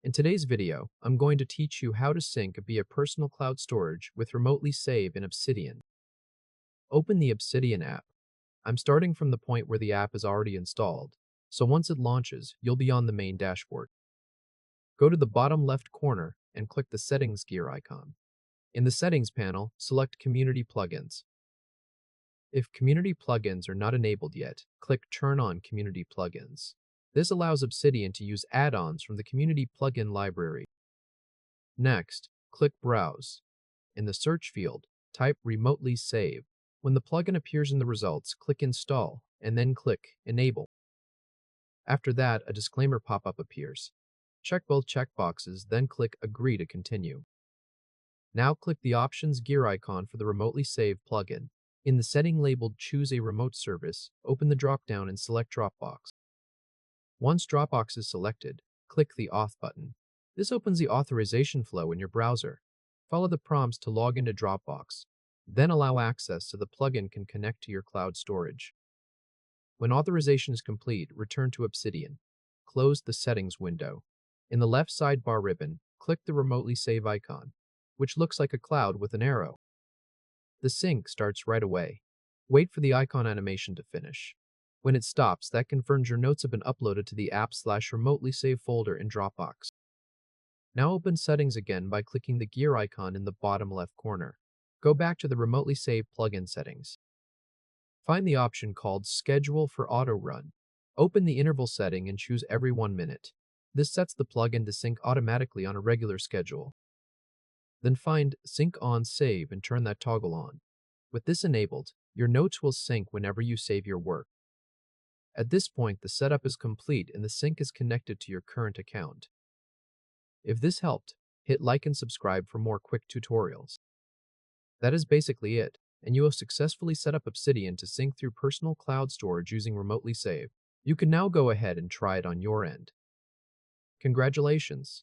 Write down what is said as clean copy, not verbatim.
In today's video, I'm going to teach you how to sync via personal cloud storage with remotely save in Obsidian. Open the Obsidian app. I'm starting from the point where the app is already installed, so once it launches, you'll be on the main dashboard. Go to the bottom left corner and click the Settings gear icon. In the Settings panel, select Community Plugins. If Community Plugins are not enabled yet, click Turn on Community Plugins. This allows Obsidian to use add-ons from the Community Plugin library. Next, click Browse. In the search field, type Remotely Save. When the plugin appears in the results, click Install, and then click Enable. After that, a disclaimer pop-up appears. Check both checkboxes, then click Agree to continue. Now click the Options gear icon for the Remotely Save plugin. In the setting labeled Choose a Remote Service, open the drop-down and select Dropbox. Once Dropbox is selected, click the Auth button. This opens the authorization flow in your browser. Follow the prompts to log into Dropbox. Then allow access so the plugin can connect to your cloud storage. When authorization is complete, return to Obsidian. Close the Settings window. In the left sidebar ribbon, click the Remotely Save icon, which looks like a cloud with an arrow. The sync starts right away. Wait for the icon animation to finish. When it stops, that confirms your notes have been uploaded to the app/remotely save folder in Dropbox. Now open Settings again by clicking the gear icon in the bottom left corner. Go back to the Remotely Save plugin settings. Find the option called Schedule for Auto Run. Open the interval setting and choose every 1 minute. This sets the plugin to sync automatically on a regular schedule. Then find Sync on Save and turn that toggle on. With this enabled, your notes will sync whenever you save your work. At this point, the setup is complete and the sync is connected to your current account. If this helped, hit like and subscribe for more quick tutorials. That is basically it, and you have successfully set up Obsidian to sync through personal cloud storage using Remotely Save. You can now go ahead and try it on your end. Congratulations!